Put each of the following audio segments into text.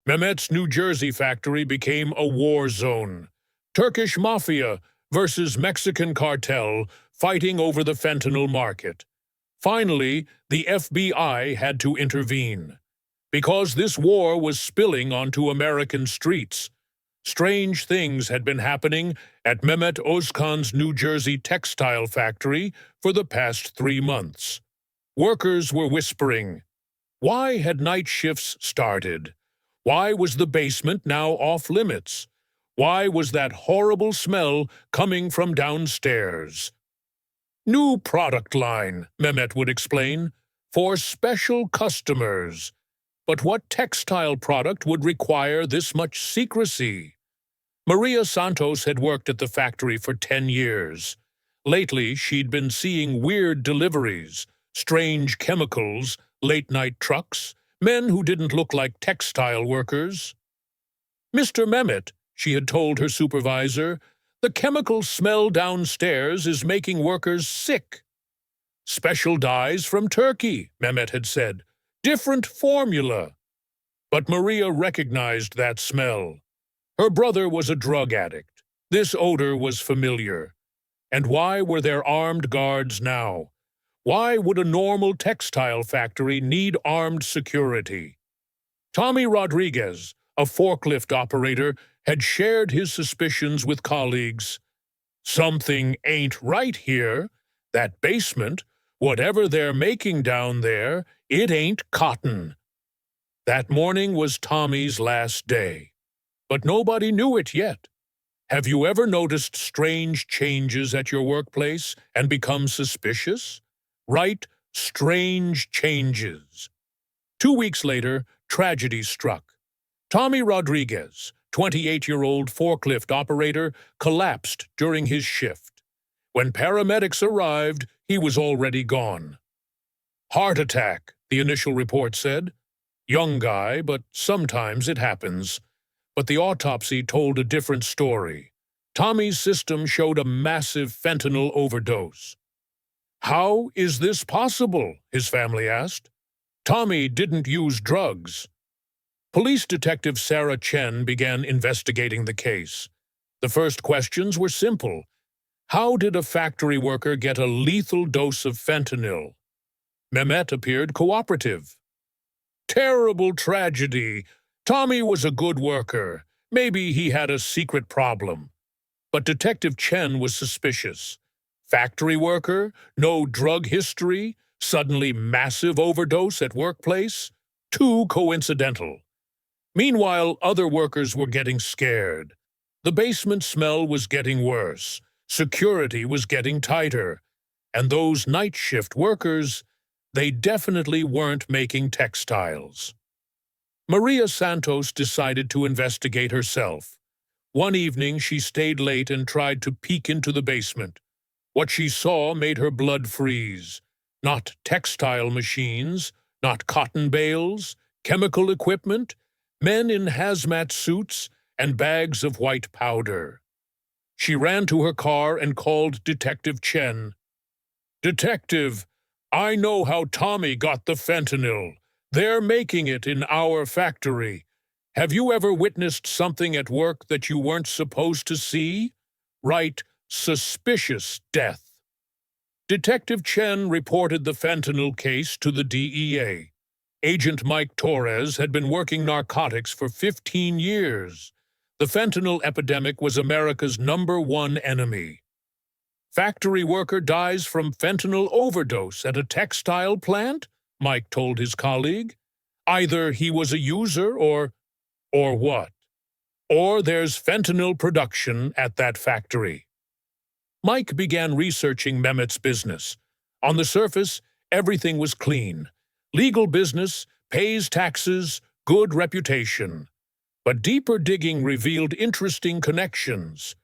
Mehmet's New Jersey factory became a war zone. Turkish mafia versus Mexican cartel fighting over the fentanyl market. Finally, the FBI had to intervene. Because this war was spilling onto American streets, strange things had been happening at Mehmet Özkan's New Jersey textile factory for the past 3 months. Workers were whispering. Why had night shifts started? Why was the basement now off limits? Why was that horrible smell coming from downstairs? New product line, Mehmet would explain, for special customers. But what textile product would require this much secrecy? Maria Santos had worked at the factory for 10 years. Lately, she'd been seeing weird deliveries, strange chemicals, late-night trucks, men who didn't look like textile workers. "Mr. Mehmet," she had told her supervisor, "the chemical smell downstairs is making workers sick." "Special dyes from Turkey," Mehmet had said. "Different formula." But Maria recognized that smell. Her brother was a drug addict. This odor was familiar. And why were there armed guards now? Why would a normal textile factory need armed security? Tommy Rodriguez, a forklift operator, had shared his suspicions with colleagues. "Something ain't right here. That basement, whatever they're making down there, it ain't cotton." That morning was Tommy's last day. But nobody knew it yet. Have you ever noticed strange changes at your workplace and become suspicious? Right, strange changes. 2 weeks later, tragedy struck. Tommy Rodriguez, 28-year-old forklift operator, collapsed during his shift. When paramedics arrived, he was already gone. "Heart attack," the initial report said. Young guy, but sometimes it happens. But the autopsy told a different story. Tommy's system showed a massive fentanyl overdose. "How is this possible?" his family asked. "Tommy didn't use drugs." Police Detective Sarah Chen began investigating the case. The first questions were simple. How did a factory worker get a lethal dose of fentanyl? Mehmet appeared cooperative. "Terrible tragedy. Tommy was a good worker. Maybe he had a secret problem." But Detective Chen was suspicious. Factory worker, no drug history, suddenly massive overdose at workplace? Too coincidental. Meanwhile, other workers were getting scared. The basement smell was getting worse. Security was getting tighter. And those night shift workers, they definitely weren't making textiles. Maria Santos decided to investigate herself. One evening, she stayed late and tried to peek into the basement. What she saw made her blood freeze. Not textile machines, not cotton bales, chemical equipment, men in hazmat suits, and bags of white powder. She ran to her car and called Detective Chen. "Detective, I know how Tommy got the fentanyl. They're making it in our factory. Have you ever witnessed something at work that you weren't supposed to see? Right, suspicious death." Detective Chen reported the fentanyl case to the DEA. Agent Mike Torres had been working narcotics for 15 years. The fentanyl epidemic was America's #1 enemy. "Factory worker dies from fentanyl overdose at a textile plant?" Mike told his colleague. "Either he was a user or what? Or there's fentanyl production at that factory." Mike began researching Mehmet's business. On the surface, everything was clean. Legal business, pays taxes, good reputation. But deeper digging revealed interesting connections.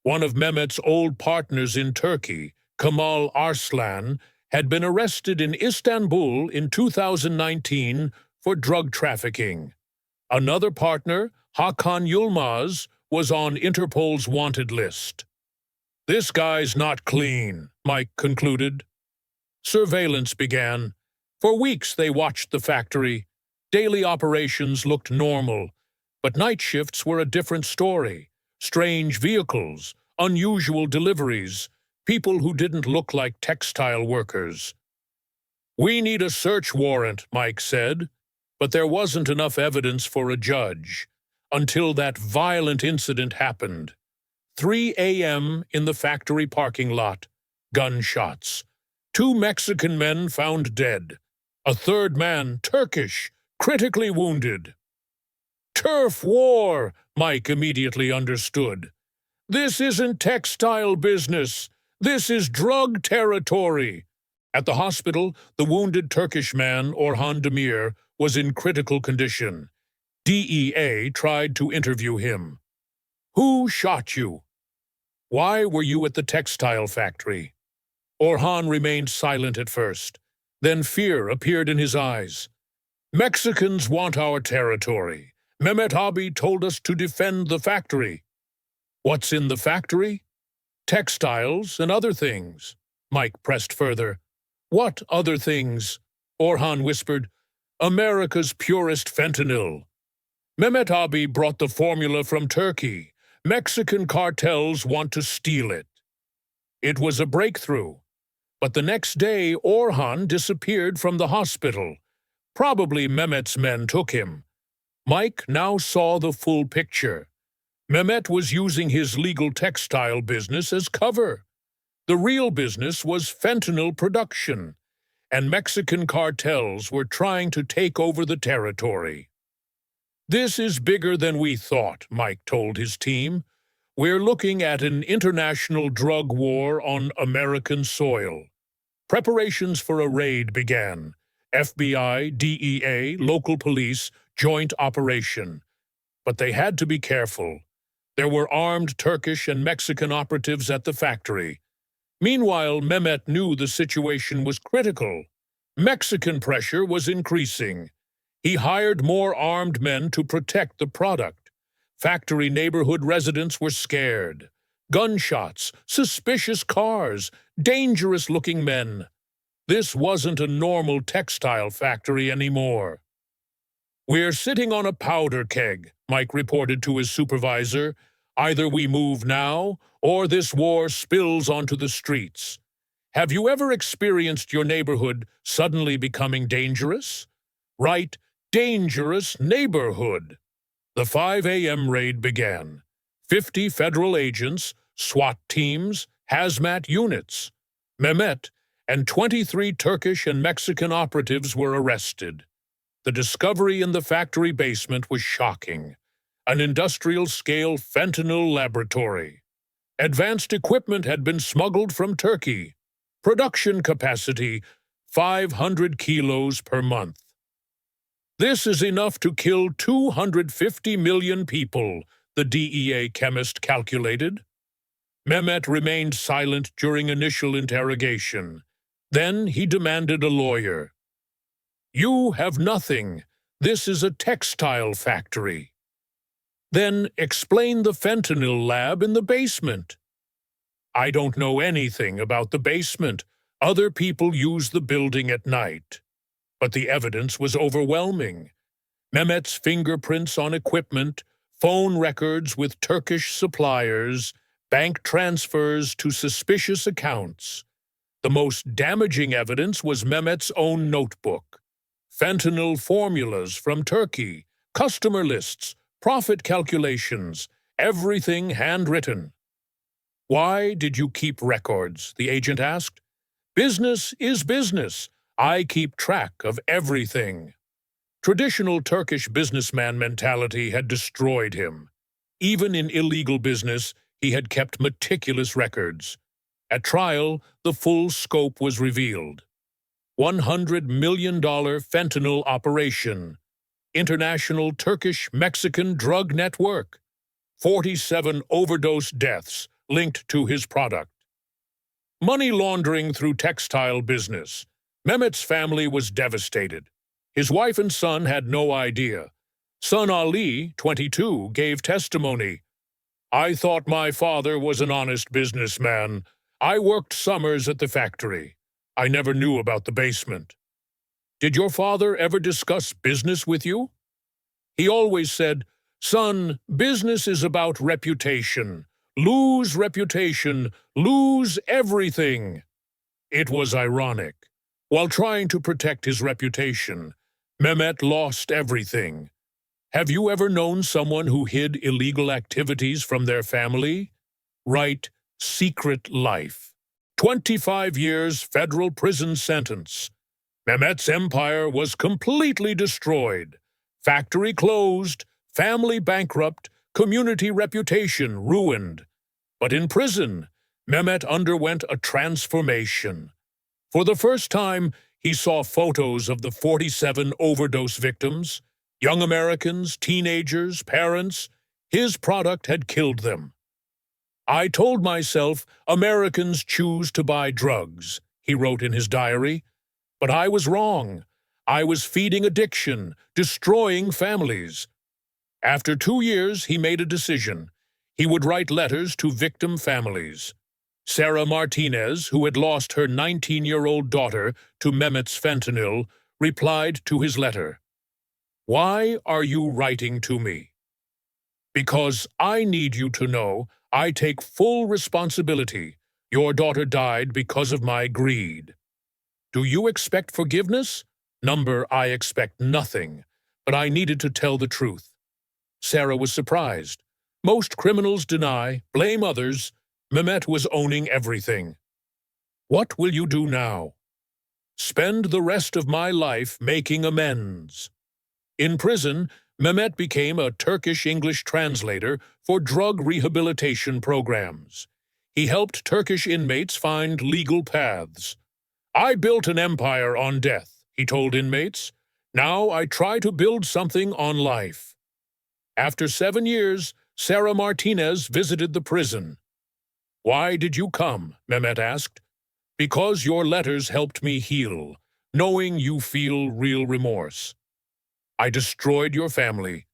One of Mehmet's old partners in Turkey, Kemal Arslan, had been arrested in Istanbul in 2019 for drug trafficking. Another partner, Hakan Yılmaz, was on Interpol's wanted list. "This guy's not clean," Mike concluded. Surveillance began. For weeks they watched the factory. Daily operations looked normal. But night shifts were a different story. Strange vehicles, unusual deliveries, people who didn't look like textile workers. "We need a search warrant," Mike said, but there wasn't enough evidence for a judge until that violent incident happened. 3 a.m. in the factory parking lot. Gunshots. 2 Mexican men found dead. A third man, Turkish, critically wounded. Turf war, Mike immediately understood. This isn't textile business. This is drug territory. At the hospital, the wounded Turkish man, Orhan Demir, was in critical condition. DEA tried to interview him. "Who shot you? Why were you at the textile factory?" Orhan remained silent at first. Then fear appeared in his eyes. "Mexicans want our territory. Mehmet Abi told us to defend the factory." "What's in the factory?" "Textiles and other things." Mike pressed further. "What other things?" Orhan whispered. "America's purest fentanyl. Mehmet Abi brought the formula from Turkey. Mexican cartels want to steal it." It was a breakthrough. But the next day, Orhan disappeared from the hospital. Probably Mehmet's men took him. Mike now saw the full picture. Mehmet was using his legal textile business as cover. The real business was fentanyl production, and Mexican cartels were trying to take over the territory. "This is bigger than we thought," Mike told his team. "We're looking at an international drug war on American soil." Preparations for a raid began. FBI, DEA, local police, joint operation. But they had to be careful. There were armed Turkish and Mexican operatives at the factory. Meanwhile, Mehmet knew the situation was critical. Mexican pressure was increasing. He hired more armed men to protect the product. Factory neighborhood residents were scared. Gunshots, suspicious cars, dangerous-looking men. This wasn't a normal textile factory anymore. "We're sitting on a powder keg," Mike reported to his supervisor. "Either we move now, or this war spills onto the streets." Have you ever experienced your neighborhood suddenly becoming dangerous? Right, dangerous neighborhood. The 5 a.m. raid began. 50 federal agents, SWAT teams, hazmat units. Mehmet and 23 Turkish and Mexican operatives were arrested. The discovery in the factory basement was shocking. An industrial-scale fentanyl laboratory. Advanced equipment had been smuggled from Turkey. Production capacity, 500 kilos per month. This is enough to kill 250 million people, the DEA chemist calculated. Mehmet remained silent during initial interrogation. Then he demanded a lawyer. "You have nothing. This is a textile factory." "Then explain the fentanyl lab in the basement." "I don't know anything about the basement. Other people use the building at night." But the evidence was overwhelming. Mehmet's fingerprints on equipment, phone records with Turkish suppliers, bank transfers to suspicious accounts. The most damaging evidence was Mehmet's own notebook. Fentanyl formulas from Turkey, customer lists, profit calculations, everything handwritten. "Why did you keep records?" the agent asked. "Business is business. I keep track of everything." Traditional Turkish businessman mentality had destroyed him. Even in illegal business, he had kept meticulous records. At trial, the full scope was revealed. $100 million fentanyl operation. International Turkish-Mexican drug network. 47 overdose deaths linked to his product. Money laundering through textile business. Mehmet's family was devastated. His wife and son had no idea. Son Ali, 22, gave testimony. "I thought my father was an honest businessman. I worked summers at the factory. I never knew about the basement." "Did your father ever discuss business with you?" "He always said, Son, business is about reputation. Lose reputation, lose everything. It was ironic. While trying to protect his reputation, Mehmet lost everything. Have you ever known someone who hid illegal activities from their family? Write secret life. 25 years federal prison sentence. Mehmet's empire was completely destroyed. Factory closed, family bankrupt, community reputation ruined. But in prison, Mehmet underwent a transformation. For the first time, he saw photos of the 47 overdose victims, young Americans, teenagers, parents. His product had killed them. I told myself Americans choose to buy drugs, he wrote in his diary. But I was wrong. I was feeding addiction, destroying families. After 2 years, he made a decision. He would write letters to victim families. Sarah Martinez, who had lost her 19-year-old daughter to Mehmet's fentanyl, replied to his letter. Why are you writing to me? Because I need you to know I take full responsibility. Your daughter died because of my greed. Do you expect forgiveness? Number, I expect nothing, but I needed to tell the truth. Sarah was surprised. Most criminals deny, blame others. Mehmet was owning everything. What will you do now? Spend the rest of my life making amends. In prison, Mehmet became a Turkish English translator for drug rehabilitation programs. He helped Turkish inmates find legal paths. I built an empire on death, he told inmates. Now I try to build something on life. After 7 years, Sarah Martinez visited the prison. Why did you come? Mehmet asked. Because your letters helped me heal, knowing you feel real remorse. I destroyed your family.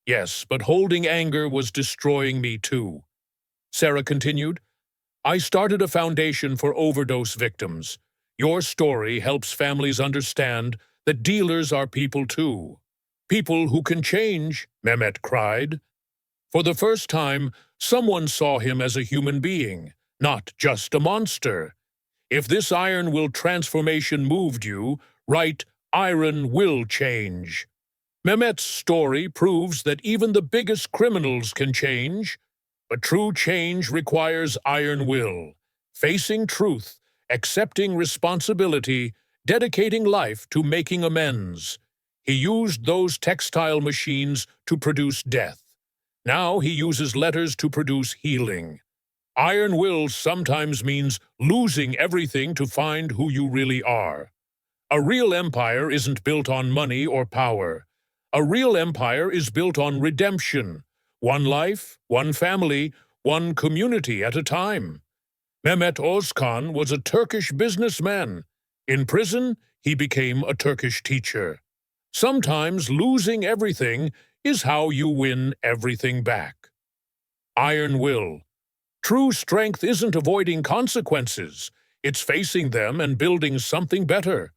Yes, but holding anger was destroying me too. Sarah continued, I started a foundation for overdose victims. Your story helps families understand that dealers are people too. People who can change, Mehmet cried. For the first time, someone saw him as a human being, not just a monster. If this iron will transformation moved you, write, Iron will change. Mehmet's story proves that even the biggest criminals can change, but true change requires iron will, facing truth, accepting responsibility, dedicating life to making amends. He used those textile machines to produce death. Now he uses letters to produce healing. Iron will sometimes means losing everything to find who you really are. A real empire isn't built on money or power. A real empire is built on redemption. One life, one family, one community at a time. Mehmet Özkan was a Turkish businessman. In prison, he became a Turkish teacher. Sometimes losing everything is how you win everything back. Iron will. True strength isn't avoiding consequences. It's facing them and building something better.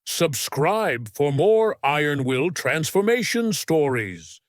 Subscribe for more Iron Will transformation stories.